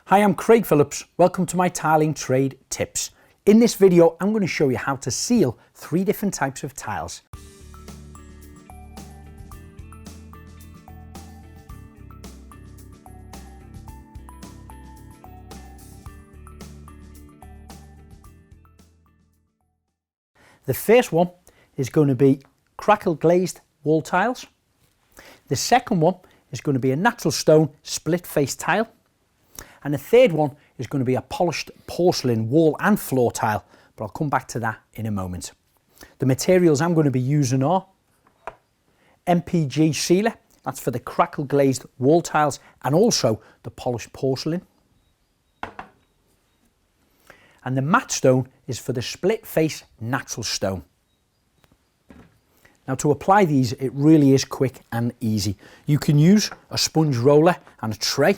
Hi, I'm Craig Phillips. Welcome to my tiling trade tips. In this video, I'm going to show you how to seal 3 different types of tiles. The first one is going to be crackle glazed wall tiles. The second one is going to be a natural stone split face tile. And the third one is going to be a polished porcelain wall and floor tile, but I'll come back to that in a moment. The materials I'm going to be using are MPG sealer, that's for the crackle glazed wall tiles and also the polished porcelain. And the matte stone is for the split face natural stone. Now to apply these, it really is quick and easy. You can use a sponge roller and a tray,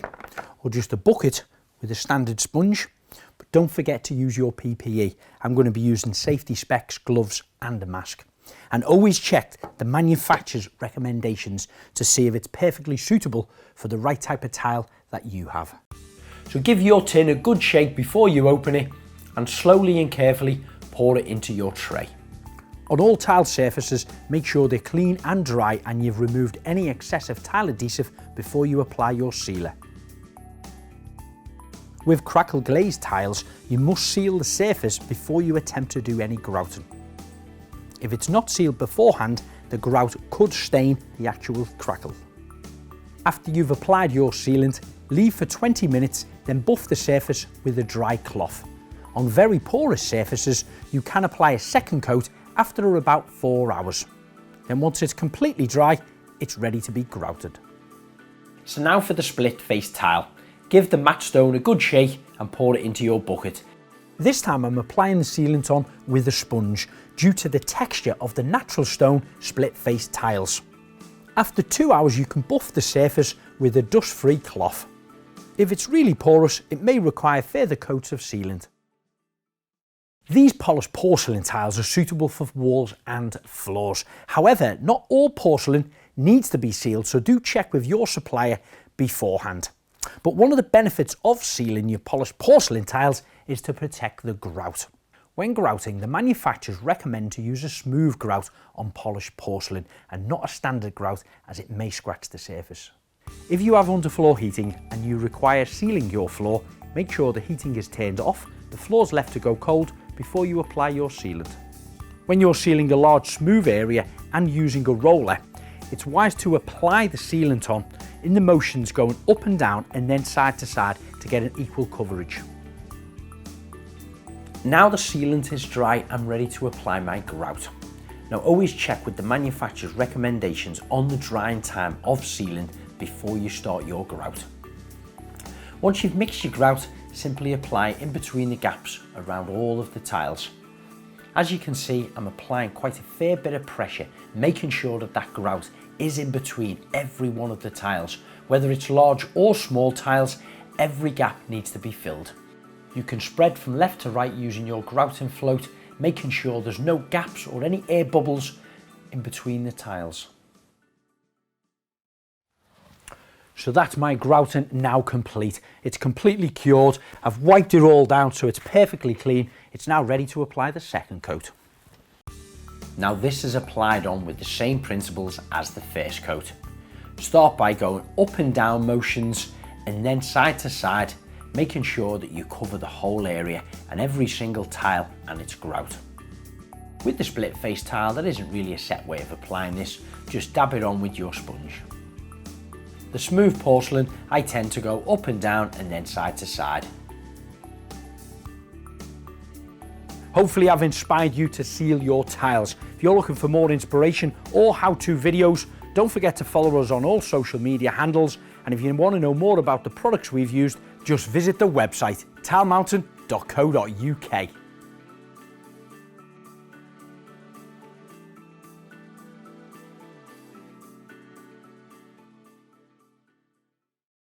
or just a bucket with a standard sponge, but don't forget to use your PPE. I'm going to be using safety specs, gloves and a mask. And always check the manufacturer's recommendations to see if it's perfectly suitable for the right type of tile that you have. So give your tin a good shake before you open it and slowly and carefully pour it into your tray. On all tile surfaces, make sure they're clean and dry and you've removed any excessive tile adhesive before you apply your sealer. With crackle glazed tiles, you must seal the surface before you attempt to do any grouting. If it's not sealed beforehand, the grout could stain the actual crackle. After you've applied your sealant, leave for 20 minutes, then buff the surface with a dry cloth. On very porous surfaces, you can apply a second coat after about 4 hours. Then once it's completely dry, it's ready to be grouted. So now for the split face tile. Give the matte stone a good shake and pour it into your bucket. This time I'm applying the sealant on with a sponge due to the texture of the natural stone split face tiles. After 2 hours you can buff the surface with a dust-free cloth. If it's really porous, it may require further coats of sealant. These polished porcelain tiles are suitable for walls and floors. However, not all porcelain needs to be sealed, so do check with your supplier beforehand. But one of the benefits of sealing your polished porcelain tiles is to protect the grout. When grouting, the manufacturers recommend to use a smooth grout on polished porcelain and not a standard grout, as it may scratch the surface. If you have underfloor heating and you require sealing your floor, make sure the heating is turned off, the floor is left to go cold before you apply your sealant. When you're sealing a large smooth area and using a roller, it's wise to apply the sealant on in the motions going up and down and then side to side to get an equal coverage. Now the sealant is dry, I'm ready to apply my grout. Now always check with the manufacturer's recommendations on the drying time of sealant before you start your grout. Once you've mixed your grout, simply apply in between the gaps around all of the tiles. As you can see, I'm applying quite a fair bit of pressure, making sure that that grout is in between every one of the tiles. Whether it's large or small tiles, every gap needs to be filled. You can spread from left to right using your grout and float, making sure there's no gaps or any air bubbles in between the tiles. So that's my grouting now complete. It's completely cured. I've wiped it all down so it's perfectly clean. It's now ready to apply the second coat. Now this is applied on with the same principles as the first coat. Start by going up and down motions and then side to side, making sure that you cover the whole area and every single tile and its grout. With the split face tile, there isn't really a set way of applying this, just dab it on with your sponge. The smooth porcelain, I tend to go up and down and then side to side. Hopefully I've inspired you to seal your tiles. If you're looking for more inspiration or how-to videos, don't forget to follow us on all social media handles. And if you want to know more about the products we've used, just visit the website tilemountain.co.uk.